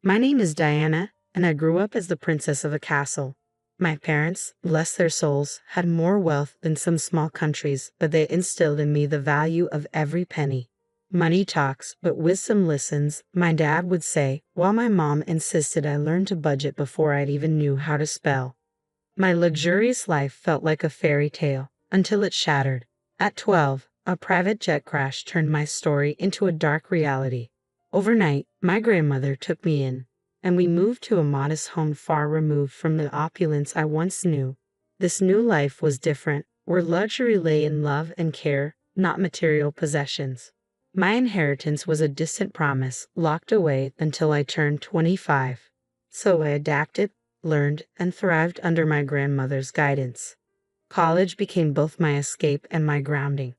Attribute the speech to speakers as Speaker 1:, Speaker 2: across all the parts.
Speaker 1: My name is Diana, and I grew up as the princess of a castle. My parents, bless their souls, had more wealth than some small countries, but they instilled in me the value of every penny. Money talks, but wisdom listens, my dad would say, while my mom insisted I learn to budget before I'd even knew how to spell. My luxurious life felt like a fairy tale, until it shattered. At 12, a private jet crash turned my story into a dark reality. Overnight, my grandmother took me in, and we moved to a modest home far removed from the opulence I once knew. This new life was different, where luxury lay in love and care, not material possessions. My inheritance was a distant promise, locked away until I turned 25. So I adapted, learned, and thrived under my grandmother's guidance. College became both my escape and my grounding.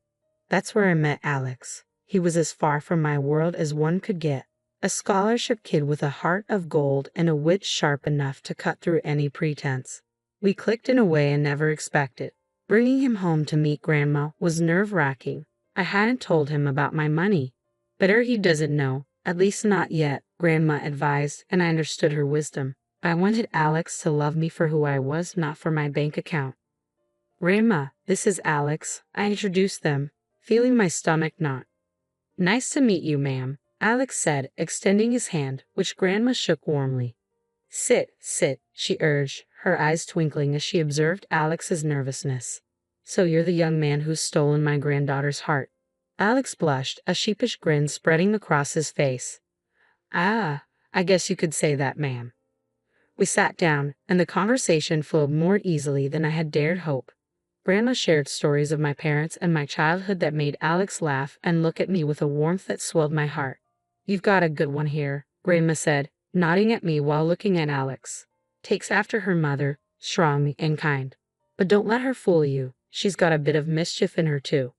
Speaker 1: That's where I met Alex. He was as far from my world as one could get. A scholarship kid with a heart of gold and a wit sharp enough to cut through any pretense. We clicked in a way I never expected. Bringing him home to meet Grandma was nerve-wracking. I hadn't told him about my money. Better he doesn't know, at least not yet, Grandma advised, and I understood her wisdom. I wanted Alex to love me for who I was, not for my bank account. Grandma, this is Alex, I introduced them, feeling my stomach knot. Nice to meet you, ma'am, Alex said, extending his hand, which Grandma shook warmly. Sit, she urged, her eyes twinkling as she observed Alex's nervousness. So you're the young man who's stolen my granddaughter's heart. Alex blushed, a sheepish grin spreading across his face. Ah, I guess you could say that, ma'am. We sat down, and the conversation flowed more easily than I had dared hope. Grandma shared stories of my parents and my childhood that made Alex laugh and look at me with a warmth that swelled my heart. You've got a good one here, Grandma said, nodding at me while looking at Alex. Takes after her mother, strong and kind. But don't let her fool you, she's got a bit of mischief in her too.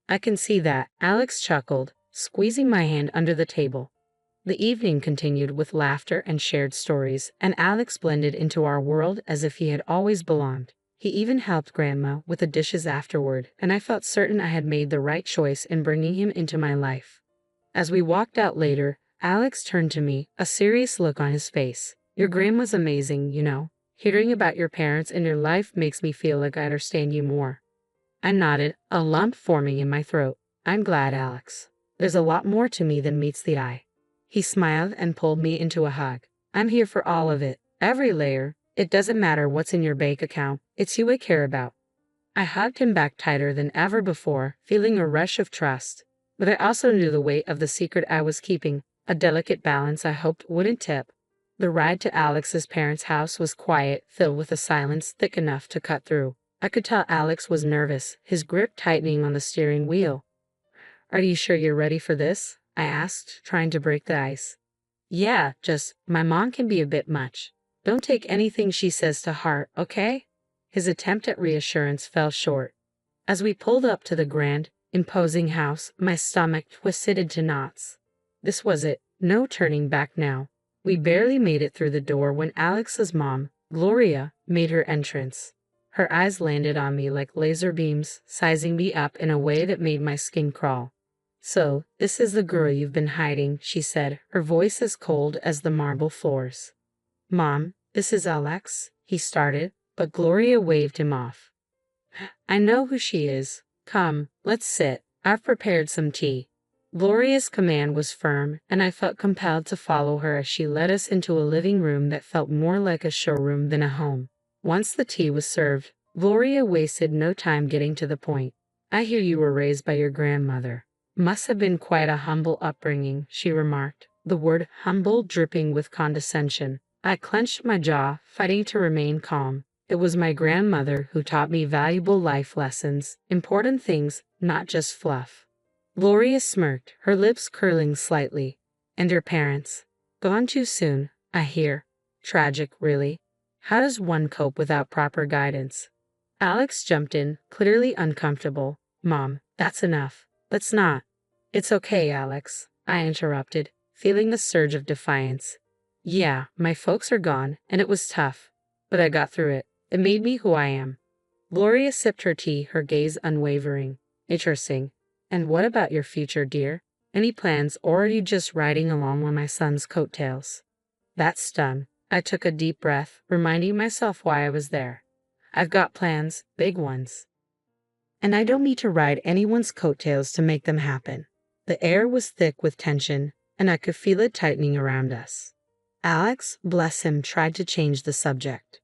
Speaker 1: I can see that, Alex chuckled, squeezing my hand under the table. The evening continued with laughter and shared stories, and Alex blended into our world as if he had always belonged. He even helped Grandma with the dishes afterward, and I felt certain I had made the right choice in bringing him into my life. As we walked out later, Alex turned to me, a serious look on his face. Your grandma's amazing, you know. Hearing about your parents and your life makes me feel like I understand you more. I nodded, a lump forming in my throat. I'm glad, Alex. There's a lot more to me than meets the eye. He smiled and pulled me into a hug. I'm here for all of it, every layer. It doesn't matter what's in your bank account, it's you I care about. I hugged him back tighter than ever before, feeling a rush of trust. But I also knew the weight of the secret I was keeping, a delicate balance I hoped wouldn't tip. The ride to Alex's parents' house was quiet, filled with a silence thick enough to cut through. I could tell Alex was nervous, his grip tightening on the steering wheel. Are you sure you're ready for this? I asked, trying to break the ice. Yeah, just, my mom can be a bit much. Don't take anything she says to heart, okay? His attempt at reassurance fell short. As we pulled up to the grand, imposing house, my stomach twisted into knots. This was it, no turning back now. We barely made it through the door when Alex's mom, Gloria, made her entrance. Her eyes landed on me like laser beams, sizing me up in a way that made my skin crawl. So, this is the girl you've been hiding, she said, her voice as cold as the marble floors. Mom, this is Alex, he started, but Gloria waved him off. I know who she is. Come, let's sit. I've prepared some tea. Gloria's command was firm, and I felt compelled to follow her as she led us into a living room that felt more like a showroom than a home. Once the tea was served, Gloria wasted no time getting to the point. I hear you were raised by your grandmother. Must have been quite a humble upbringing, she remarked, the word humble dripping with condescension. I clenched my jaw, fighting to remain calm. It was my grandmother who taught me valuable life lessons, important things, not just fluff. Gloria smirked, her lips curling slightly. And your parents? Gone too soon, I hear. Tragic, really. How does one cope without proper guidance? Alex jumped in, clearly uncomfortable. Mom, that's enough. Let's not. It's okay, Alex, I interrupted, feeling a surge of defiance. Yeah, my folks are gone, and it was tough. But I got through it. It made me who I am. Gloria sipped her tea, her gaze unwavering. Interesting. And what about your future, dear? Any plans, or are you just riding along on my son's coattails? That's done. I took a deep breath, reminding myself why I was there. I've got plans, big ones. And I don't need to ride anyone's coattails to make them happen. The air was thick with tension, and I could feel it tightening around us. Alex, bless him, tried to change the subject.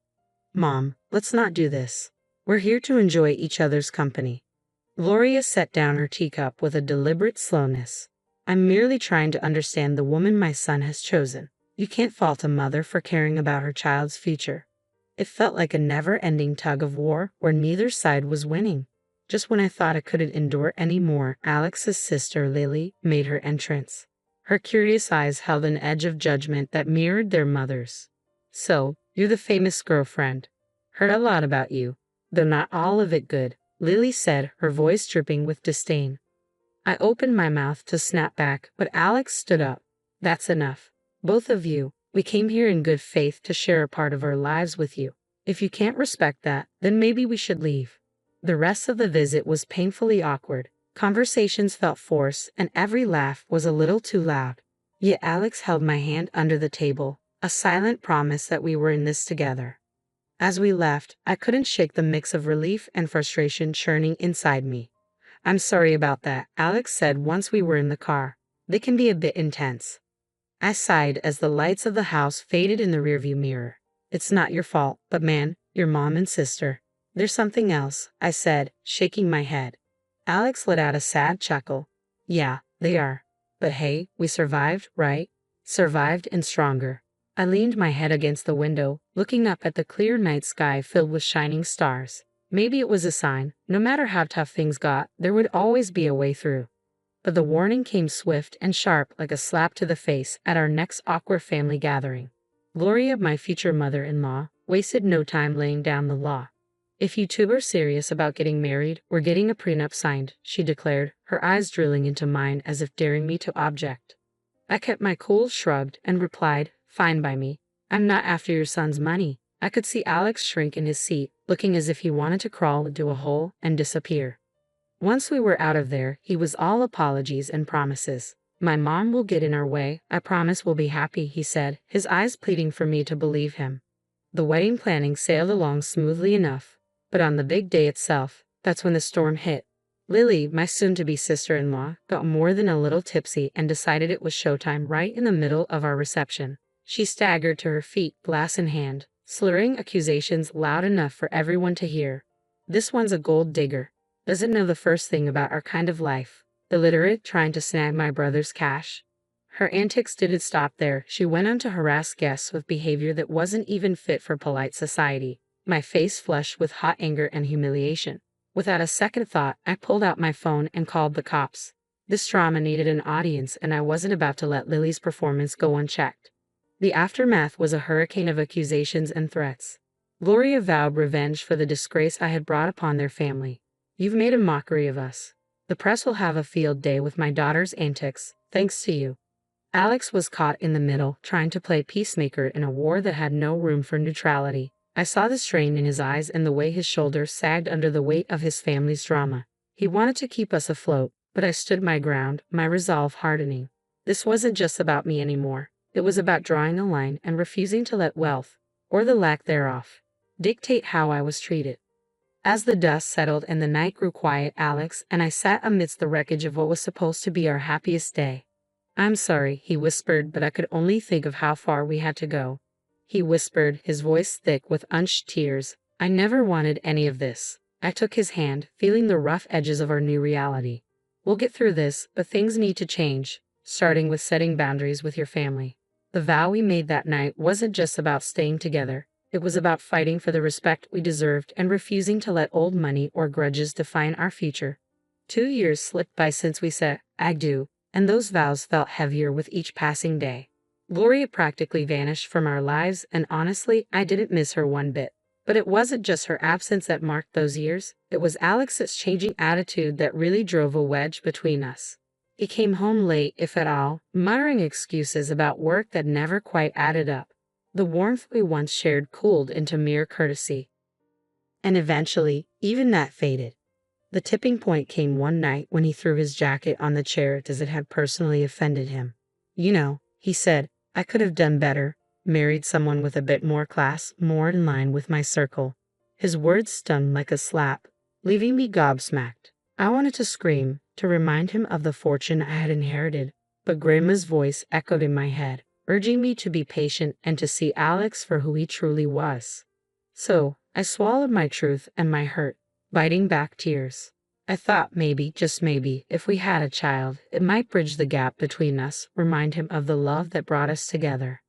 Speaker 1: Mom, let's not do this. We're here to enjoy each other's company. Gloria set down her teacup with a deliberate slowness. I'm merely trying to understand the woman my son has chosen. You can't fault a mother for caring about her child's future. It felt like a never-ending tug of war where neither side was winning. Just when I thought I couldn't endure any more, Alex's sister Lily made her entrance. Her curious eyes held an edge of judgment that mirrored their mother's. So, you're the famous girlfriend. Heard a lot about you, though not all of it good, Lily said, her voice dripping with disdain. I opened my mouth to snap back, but Alex stood up. That's enough. Both of you, we came here in good faith to share a part of our lives with you. If you can't respect that, then maybe we should leave. The rest of the visit was painfully awkward. Conversations felt forced, and every laugh was a little too loud. Yet Alex held my hand under the table, a silent promise that we were in this together. As we left, I couldn't shake the mix of relief and frustration churning inside me. I'm sorry about that, Alex said once we were in the car. They can be a bit intense. I sighed as the lights of the house faded in the rearview mirror. It's not your fault, but man, your mom and sister. There's something else, I said, shaking my head. Alex let out a sad chuckle. Yeah, they are. But hey, we survived, right? Survived and stronger. I leaned my head against the window, looking up at the clear night sky filled with shining stars. Maybe it was a sign. No matter how tough things got, there would always be a way through. But the warning came swift and sharp like a slap to the face at our next awkward family gathering. Gloria, my future mother-in-law, wasted no time laying down the law. If you two are serious about getting married, we're getting a prenup signed, she declared, her eyes drilling into mine as if daring me to object. I kept my cool, shrugged, and replied, fine by me. I'm not after your son's money. I could see Alex shrink in his seat, looking as if he wanted to crawl into a hole and disappear. Once we were out of there, he was all apologies and promises. My mom will get in our way. I promise we'll be happy, he said, his eyes pleading for me to believe him. The wedding planning sailed along smoothly enough, but on the big day itself, that's when the storm hit. Lily, my soon-to-be sister-in-law, got more than a little tipsy and decided it was showtime right in the middle of our reception. She staggered to her feet, glass in hand, slurring accusations loud enough for everyone to hear. This one's a gold digger. Doesn't know the first thing about our kind of life. Illiterate, trying to snag my brother's cash. Her antics didn't stop there. She went on to harass guests with behavior that wasn't even fit for polite society. My face flushed with hot anger and humiliation. Without a second thought, I pulled out my phone and called the cops. This drama needed an audience, and I wasn't about to let Lily's performance go unchecked. The aftermath was a hurricane of accusations and threats. Gloria vowed revenge for the disgrace I had brought upon their family. You've made a mockery of us. The press will have a field day with my daughter's antics, thanks to you. Alex was caught in the middle, trying to play peacemaker in a war that had no room for neutrality. I saw the strain in his eyes and the way his shoulders sagged under the weight of his family's drama. He wanted to keep us afloat, but I stood my ground, my resolve hardening. This wasn't just about me anymore. It was about drawing a line and refusing to let wealth, or the lack thereof, dictate how I was treated. As the dust settled and the night grew quiet, Alex and I sat amidst the wreckage of what was supposed to be our happiest day. I'm sorry, he whispered, but I could only think of how far we had to go. He whispered, his voice thick with unshed tears. I never wanted any of this. I took his hand, feeling the rough edges of our new reality. We'll get through this, but things need to change, starting with setting boundaries with your family. The vow we made that night wasn't just about staying together. It was about fighting for the respect we deserved and refusing to let old money or grudges define our future. 2 years slipped by since we said, I do, and those vows felt heavier with each passing day. Gloria practically vanished from our lives, and honestly, I didn't miss her one bit. But it wasn't just her absence that marked those years. It was Alex's changing attitude that really drove a wedge between us. He came home late, if at all, muttering excuses about work that never quite added up. The warmth we once shared cooled into mere courtesy. And eventually, even that faded. The tipping point came one night when he threw his jacket on the chair as it had personally offended him. You know, he said, I could have done better. married someone with a bit more class, more in line with my circle. His words stung like a slap, leaving me gobsmacked. I wanted to scream, to remind him of the fortune I had inherited, but Grandma's voice echoed in my head, urging me to be patient and to see Alex for who he truly was. So, I swallowed my truth and my hurt, biting back tears. I thought maybe, just maybe, if we had a child, it might bridge the gap between us, remind him of the love that brought us together.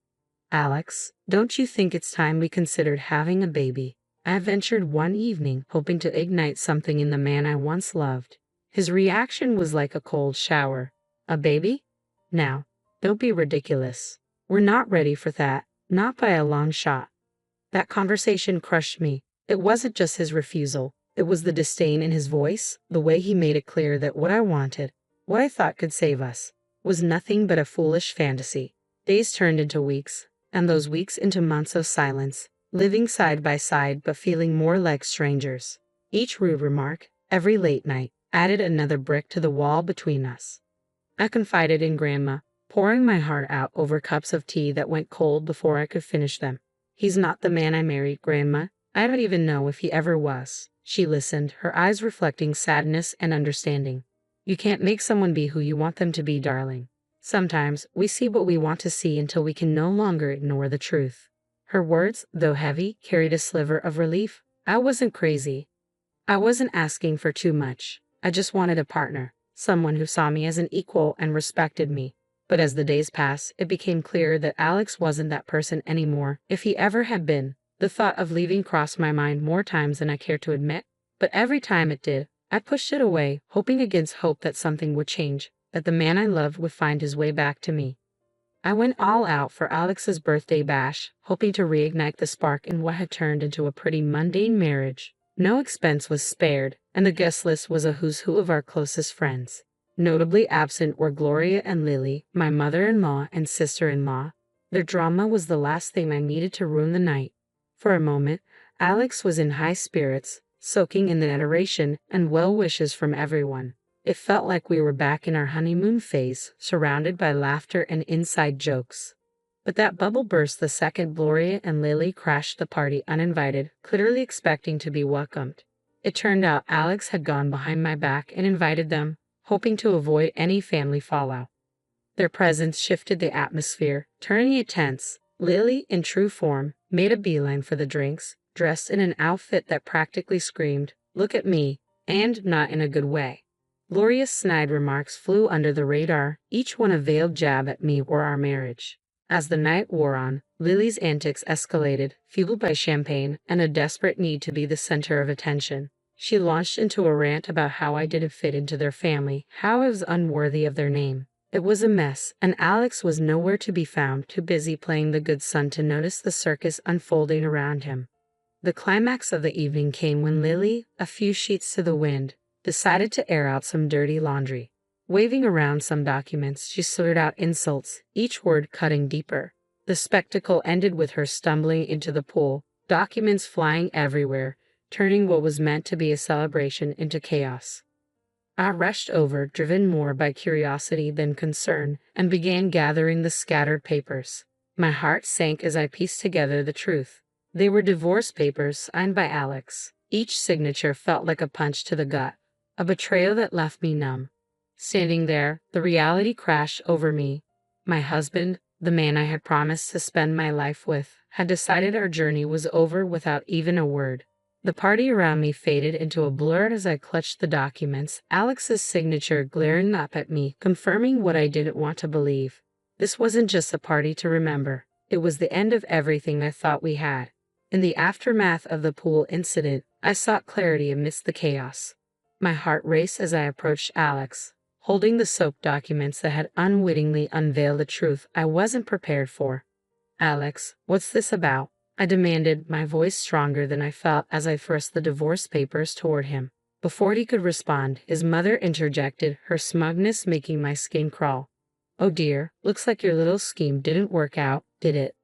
Speaker 1: Alex, don't you think it's time we considered having a baby? I ventured one evening, hoping to ignite something in the man I once loved. His reaction was like a cold shower. A baby? Now, don't be ridiculous. We're not ready for that, not by a long shot. That conversation crushed me. It wasn't just his refusal. It was the disdain in his voice, the way he made it clear that what I wanted, what I thought could save us, was nothing but a foolish fantasy. Days turned into weeks, and those weeks into months of silence, living side by side but feeling more like strangers. Each rude remark, every late night, added another brick to the wall between us. I confided in Grandma, pouring my heart out over cups of tea that went cold before I could finish them. He's not the man I married, Grandma. I don't even know if he ever was. She listened, her eyes reflecting sadness and understanding. You can't make someone be who you want them to be, darling. Sometimes we see what we want to see until we can no longer ignore the truth. Her words, though heavy, carried a sliver of relief. I wasn't crazy. I wasn't asking for too much. I just wanted a partner, someone who saw me as an equal and respected me. But as the days passed, it became clear that Alex wasn't that person anymore, if he ever had been. The thought of leaving crossed my mind more times than I cared to admit, but every time it did, I pushed it away, hoping against hope that something would change, that the man I loved would find his way back to me. I went all out for Alex's birthday bash, hoping to reignite the spark in what had turned into a pretty mundane marriage. No expense was spared, and the guest list was a who's who of our closest friends. Notably absent were Gloria and Lily, my mother-in-law and sister-in-law. Their drama was the last thing I needed to ruin the night. For a moment, Alex was in high spirits, soaking in the adoration and well wishes from everyone. It felt like we were back in our honeymoon phase, surrounded by laughter and inside jokes. But that bubble burst the second Gloria and Lily crashed the party uninvited, clearly expecting to be welcomed. It turned out Alex had gone behind my back and invited them, hoping to avoid any family fallout. Their presence shifted the atmosphere, turning it tense. Lily, in true form, made a beeline for the drinks, dressed in an outfit that practically screamed, "Look at me," and not in a good way. Gloria's snide remarks flew under the radar, each one a veiled jab at me or our marriage. As the night wore on, Lily's antics escalated, fueled by champagne and a desperate need to be the center of attention. She launched into a rant about how I didn't fit into their family, how I was unworthy of their name. It was a mess, and Alex was nowhere to be found, too busy playing the good son to notice the circus unfolding around him. The climax of the evening came when Lily, a few sheets to the wind, decided to air out some dirty laundry. Waving around some documents, she slurred out insults, each word cutting deeper. The spectacle ended with her stumbling into the pool, documents flying everywhere, turning what was meant to be a celebration into chaos. I rushed over, driven more by curiosity than concern, and began gathering the scattered papers. My heart sank as I pieced together the truth. They were divorce papers signed by Alex. Each signature felt like a punch to the gut, a betrayal that left me numb. Standing there, the reality crashed over me. My husband, the man I had promised to spend my life with, had decided our journey was over without even a word. The party around me faded into a blur as I clutched the documents, Alex's signature glaring up at me, confirming what I didn't want to believe. This wasn't just a party to remember. It was the end of everything I thought we had. In the aftermath of the pool incident, I sought clarity amidst the chaos. My heart raced as I approached Alex, holding the soaked documents that had unwittingly unveiled the truth I wasn't prepared for. "Alex, what's this about?" I demanded, my voice stronger than I felt as I thrust the divorce papers toward him. Before he could respond, his mother interjected, her smugness making my skin crawl. "Oh dear, looks like your little scheme didn't work out, did it?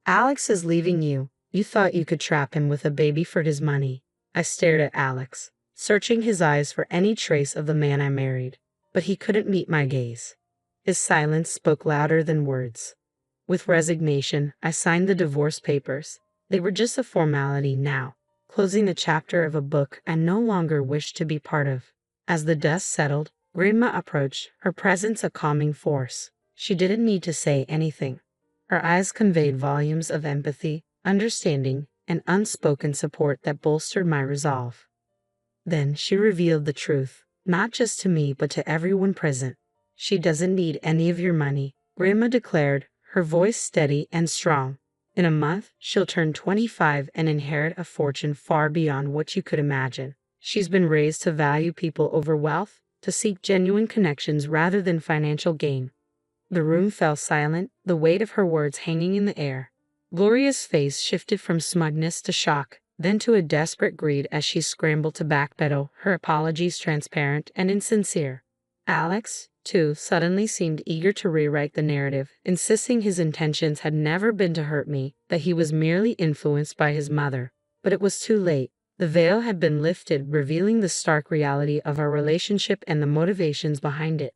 Speaker 1: Alex is leaving you. You thought you could trap him with a baby for his money." I stared at Alex, searching his eyes for any trace of the man I married, but he couldn't meet my gaze. His silence spoke louder than words. With resignation, I signed the divorce papers. They were just a formality now, closing a chapter of a book I no longer wished to be part of. As the dust settled, Grandma approached, her presence a calming force. She didn't need to say anything. Her eyes conveyed volumes of empathy, understanding, and unspoken support that bolstered my resolve. Then she revealed the truth, not just to me but to everyone present. "She doesn't need any of your money," Grandma declared, her voice steady and strong. "In a month, she'll turn 25 and inherit a fortune far beyond what you could imagine. She's been raised to value people over wealth, to seek genuine connections rather than financial gain." The room fell silent, the weight of her words hanging in the air. Gloria's face shifted from smugness to shock, then to a desperate greed as she scrambled to backpedal, her apologies transparent and insincere. Alex, too, suddenly seemed eager to rewrite the narrative, insisting his intentions had never been to hurt me, that he was merely influenced by his mother. But it was too late. The veil had been lifted, revealing the stark reality of our relationship and the motivations behind it.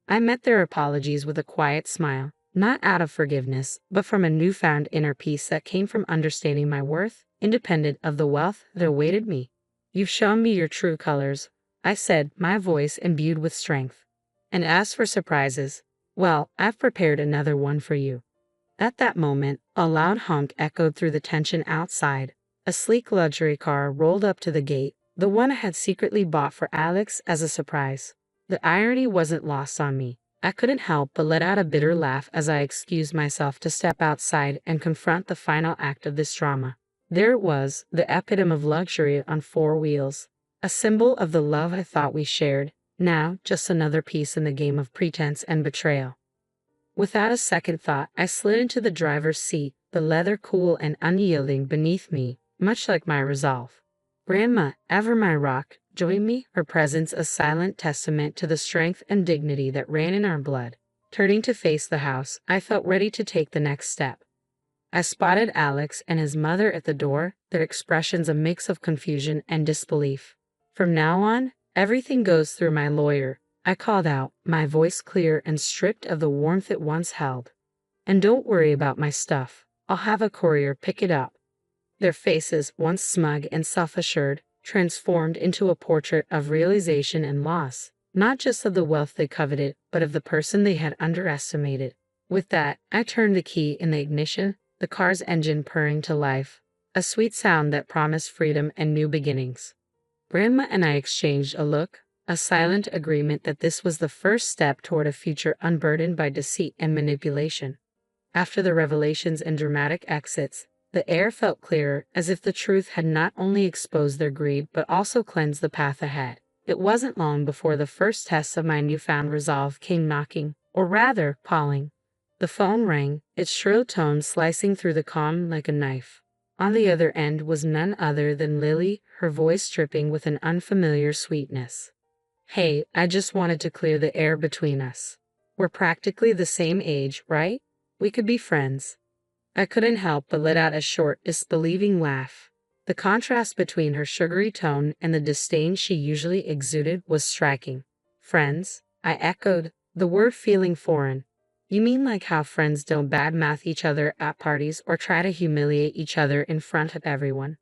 Speaker 1: I met their apologies with a quiet smile, not out of forgiveness, but from a newfound inner peace that came from understanding my worth, independent of the wealth that awaited me. "You've shown me your true colors," I said, my voice imbued with strength. "And as for surprises, well, I've prepared another one for you." At that moment, a loud honk echoed through the tension outside. A sleek luxury car rolled up to the gate, the one I had secretly bought for Alex as a surprise. The irony wasn't lost on me. I couldn't help but let out a bitter laugh as I excused myself to step outside and confront the final act of this drama. There it was, the epitome of luxury on four wheels. A symbol of the love I thought we shared, now just another piece in the game of pretense and betrayal. Without a second thought, I slid into the driver's seat, the leather cool and unyielding beneath me, much like my resolve. Grandma, ever my rock, joined me, her presence a silent testament to the strength and dignity that ran in our blood. Turning to face the house, I felt ready to take the next step. I spotted Alex and his mother at the door, their expressions a mix of confusion and disbelief. "From now on, everything goes through my lawyer," I called out, my voice clear and stripped of the warmth it once held. "And don't worry about my stuff. I'll have a courier pick it up." Their faces, once smug and self-assured, transformed into a portrait of realization and loss, not just of the wealth they coveted, but of the person they had underestimated. With that, I turned the key in the ignition, the car's engine purring to life, a sweet sound that promised freedom and new beginnings. Grandma and I exchanged a look, a silent agreement that this was the first step toward a future unburdened by deceit and manipulation. After the revelations and dramatic exits, the air felt clearer, as if the truth had not only exposed their greed but also cleansed the path ahead. It wasn't long before the first test of my newfound resolve came knocking, or rather, calling. The phone rang, its shrill tones slicing through the calm like a knife. On the other end was none other than Lily, her voice dripping with an unfamiliar sweetness. "Hey, I just wanted to clear the air between us. We're practically the same age, right? We could be friends." I couldn't help but let out a short, disbelieving laugh. The contrast between her sugary tone and the disdain she usually exuded was striking. "Friends?" I echoed, the word feeling foreign. "You mean like how friends don't badmouth each other at parties or try to humiliate each other in front of everyone?"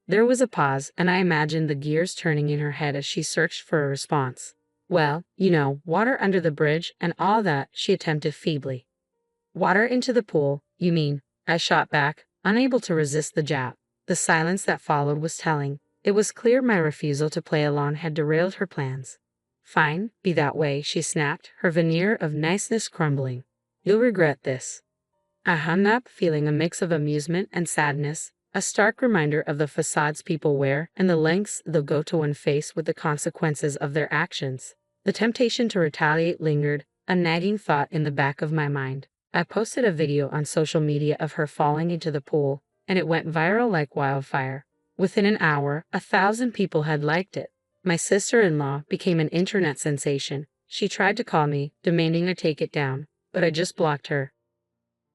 Speaker 1: There was a pause, and I imagined the gears turning in her head as she searched for a response. "Well, you know, water under the bridge and all that," she attempted feebly. "Water into the pool, you mean?" I shot back, unable to resist the jab. The silence that followed was telling. It was clear my refusal to play along had derailed her plans. "Fine, be that way," she snapped, her veneer of niceness crumbling. "You'll regret this." I hung up, feeling a mix of amusement and sadness, a stark reminder of the facades people wear and the lengths they'll go to when faced with the consequences of their actions. The temptation to retaliate lingered, a nagging thought in the back of my mind. I posted a video on social media of her falling into the pool, and it went viral like wildfire. Within an hour, 1,000 people had liked it. My sister-in-law became an internet sensation. She tried to call me, demanding I take it down, but I just blocked her.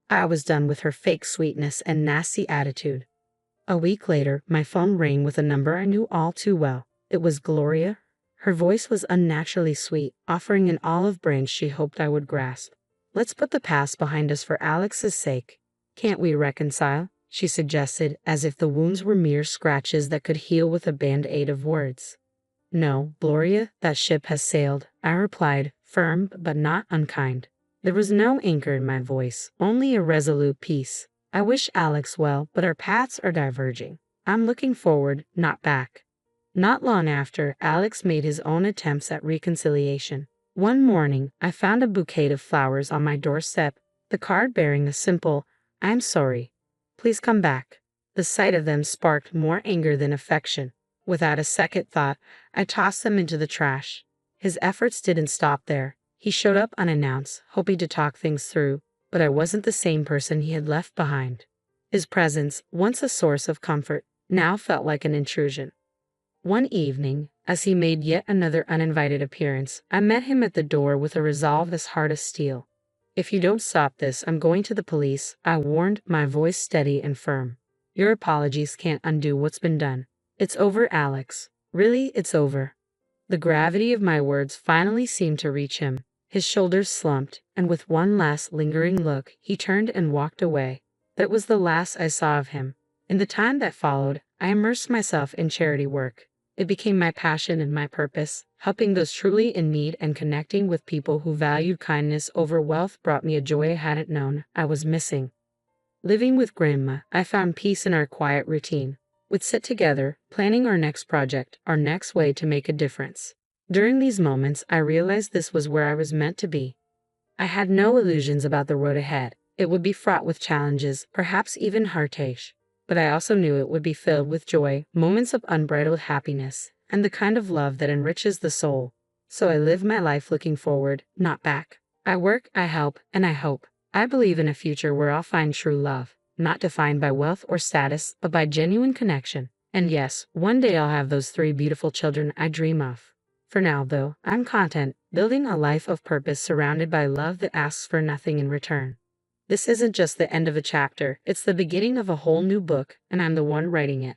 Speaker 1: I was done with her fake sweetness and nasty attitude. A week later, my phone rang with a number I knew all too well. It was Gloria. Her voice was unnaturally sweet, offering an olive branch she hoped I would grasp. Let's put the past behind us for Alex's sake. Can't we reconcile? She suggested, as if the wounds were mere scratches that could heal with a band-aid of words. No, Gloria, that ship has sailed, I replied, firm but not unkind. There was no anchor in my voice, only a resolute peace. I wish Alex well, but our paths are diverging. I'm looking forward, not back. Not long after, Alex made his own attempts at reconciliation. One morning, I found a bouquet of flowers on my doorstep, the card bearing a simple, "I'm sorry. Please come back." The sight of them sparked more anger than affection. Without a second thought, I tossed them into the trash. His efforts didn't stop there. He showed up unannounced, hoping to talk things through, but I wasn't the same person he had left behind. His presence, once a source of comfort, now felt like an intrusion. One evening, as he made yet another uninvited appearance, I met him at the door with a resolve as hard as steel. "If you don't stop this, I'm going to the police," I warned, my voice steady and firm. "Your apologies can't undo what's been done. It's over, Alex. Really, it's over." The gravity of my words finally seemed to reach him. His shoulders slumped, and with one last lingering look, he turned and walked away. That was the last I saw of him. In the time that followed, I immersed myself in charity work. It became my passion and my purpose. Helping those truly in need and connecting with people who valued kindness over wealth brought me a joy I hadn't known I was missing. Living with Grandma, I found peace in our quiet routine. We'd sit together, planning our next project, our next way to make a difference. During these moments, I realized this was where I was meant to be. I had no illusions about the road ahead. It would be fraught with challenges, perhaps even heartache. But I also knew it would be filled with joy, moments of unbridled happiness, and the kind of love that enriches the soul. So I live my life looking forward, not back. I work, I help, and I hope. I believe in a future where I'll find true love, not defined by wealth or status, but by genuine connection. And yes, one day I'll have those 3 beautiful children I dream of. For now, though, I'm content, building a life of purpose surrounded by love that asks for nothing in return. This isn't just the end of a chapter, it's the beginning of a whole new book, and I'm the one writing it.